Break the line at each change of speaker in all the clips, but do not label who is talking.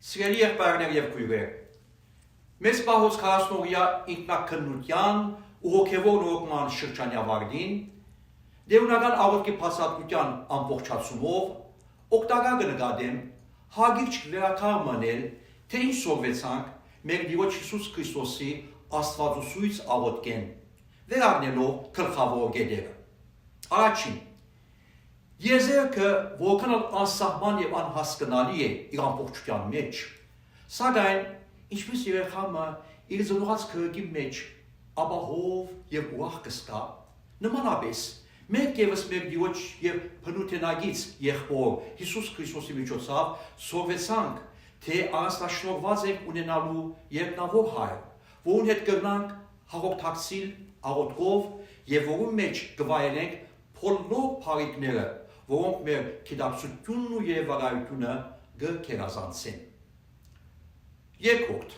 Սիրելի եղբայրներ եւ քույրեր, մեծ պահոց 40-օրյա ինքնակնության ու հոգևոր նորոգման շրջանավարտին դերունական աղոթքի փաստարկության ամբողջացումով օգտակար կնկատեմ հագիրճ վերականգ մնել, թե ինչ սովորեցանք մեր Տիրոջ Հիսուս Քրիստոսի Աստվածուսույց աղոթքեն, վերառնելով գլխավոր կետերը։ Առաջին, եզերքը որքան անսահման եւ անհասկանալի է իր ամբողջության մեջ, սակայն ինչպես երեխամը իր զնուղած քրկի մեջ ապահով եւ ուրախ կստա, նմանապես մենք եւս մեր Տիրոջ եւ բնութենագից եղբոր Հիսուս Քրիստոսի միջոցով սովորեցանք, թե անաստաշնորհված ենք ունենալու երկնավոր Հայր, որուն հետ կգնանք հաղորդակցիլ աղոթքով եւ որում մեջ կվայելենք բոլոր բարիքները, որոնք մեր գիտակցությունն ու երևակայությունը կգերազանցեն։ Երկրորդ,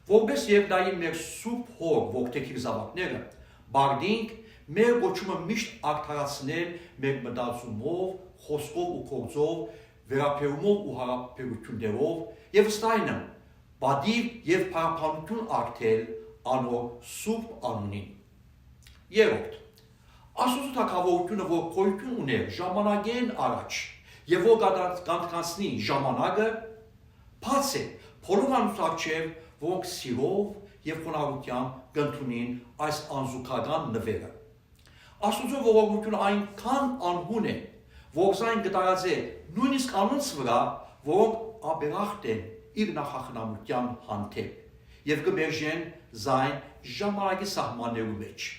որպես երկնային մեր սուրբ հոր ողջակիր զավակները, բարդինք մեր գոչումը միշտ արդարացնել մեր մտածումով, խոսքով ու գործով, վերաբերումով ու հարաբերություններով եւ ստայնը բադիր եւ փառաբանություն ակտել անոր սուրբ անունին։ Երրորդ, Աստծո թագավորությունը, որ գոյություն ուներ ժամանակեն առաջ եւ որ կանգնացնի ժամանակը, բաց է բոլոր անձուց առջև, որոնք սիրով եւ խոնարհությամբ կընդունին այս անզուգական նվերը։ Աստծո ողորմությունը այնքան անհուն է, որ զայն կտարածե նույնիսկ անոնց վրա, որոնք աբերախտ են իր նախախնամության հանդեպ եւ կմերժեն զայն ժամանակի սահմաններու մեջ։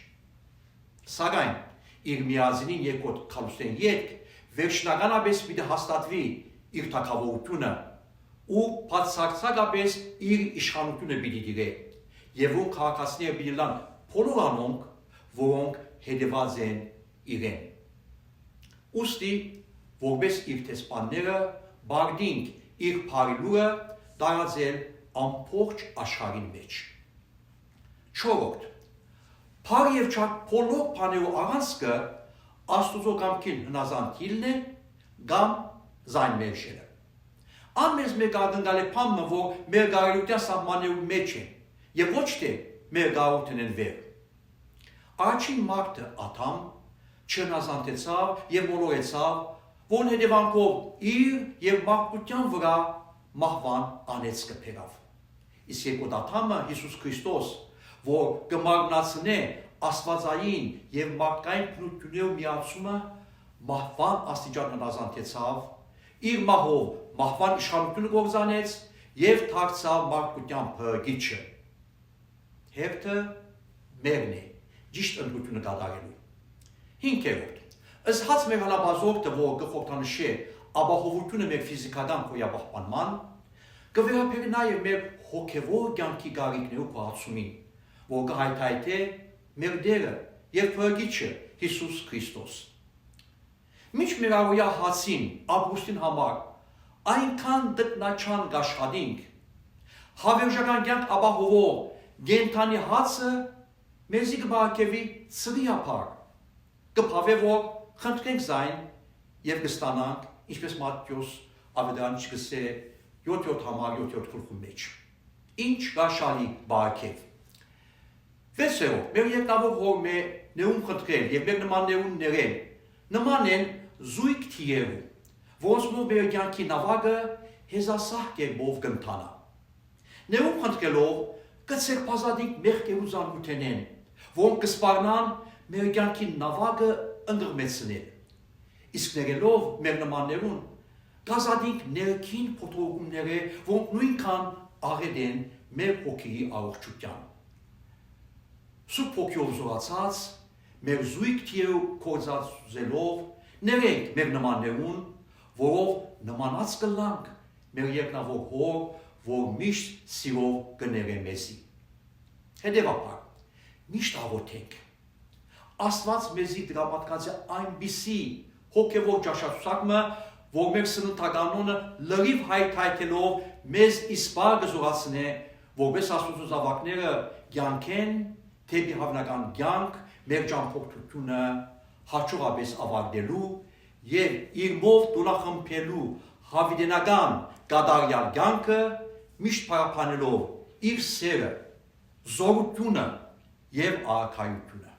Սակայն իր միազնին երկրորդ քալուստեն ետք վերջնականապես պիտի հաստատվի իր թագավորությունը ու բացարձակապես իր իշխանությունը պիտի դիրե եւ ում քաղաքացիները պիտի լան բոլոր անոնք, որոնք հետևած են իրեն։ Ուստի որպես իր տեսփանները բարդինք իր բարիլուրը տարածել ամբողջ աշխարհին մեջ։ Չորրորդ, Փար եւ չակ բոլոր բաներու առանցքը Աստուծո կամքին հնազանդիլն է կամ զայն մերժելը։ Անմեզ մեկ ակնկալ է բանը, որ մեր գարելության սահմաններու մեջ է եւ ոչ թե մեր գարելությունն վեր։ Առաջին մարդը Ադամ չհնազանդեցավ եւ մոլորեցավ, որն հետևանքով իր եւ մարդկության վրա մահվան անեծքը բերավ։ Իսկ երկրորդ Ադամը Հիսուս Քրիստոս, որ կմարմնացնե աստվածային եւ մարդկային բնություններու միացումը, մահվան աստիճան հնազանդեցավ, իր մահով մահվան իշխանությունը գործանեց եւ դարձավ մարդկության փրկիչը։ Հերթը մերն է, ճիշտ ընդգրկությունը կատարելու։ Հինգերորդ, ըստ հաց մեր հալաբազորդը, որ կխորհրդանշե ապահովությունը մեր ֆիզիկական խոյապահպանման, կվերապերի նաեւ մեր հոգեվոր կյանքի գարիքներու կառուցումին, որ կհայթայթե մեր Տերը եւ Փրկիչը Հիսուս Քրիստոս։ Մինչ մեր առօրյա հացին, ապրուստին համար այնքան դտնաչան կաշխատենք, հավերժական կյանք ապահովող գենթանի հացը մեզի կբարգեւի ծրիապար, կփավե որ խնդրենք զայն եւ կստանանք, ինչպես Մատթեոս ավետարանիչ գսե 7-րդ համար 7-րդ գլխի մեջ։ Ինչ գաշալի բարգեւ։ Վեցերով, մեր երկնավոր հոր մեր ներում խնդրել եւ մեր նմաններուն ներել, նման են զույգ թիերու, որոնց մեր կյանքի նավակը հեզասահ կերպով կընթանա։ Ներում խնդրելով կցեք բազատիկ մեղքերու զանգութենեն, որոնք կսպառնան մեր կյանքի նավակը ընդգրմեցնել։ Իսկ ներելով մեր նմաններուն կազատիկ ներքին փոթորկումները, որոնք նույնքան աղետ են մեր հոգիի առողջության։ Սուրբ ոգիով զորացած, մեր զույգ թիերու կործածելով, ներենք մեր նմաններուն, որով նմանած կլանք մեր երկնավոր հոր, որ միշտ սիրով կներե մեզի։ Հետևաբար, միշտ աղոթենք։ Աստված մեզի դրամատկած է այնպիսի հոգևոր ճաշացուցակը, որ մեր սննդականոնը լրիվ հայթայթելով մեզ իսպար կզորացնե, որպես Աստծո զավակները կյանքեն թեպի հավնական կյանք մեր ճամփորդությունը հաջողապես ավարտելու եւ իր մով դոլախմբելու հավիտենական կատարյալ կյանքը միշտ պարապանելով իր սերը, զորությունը և արքայությունը։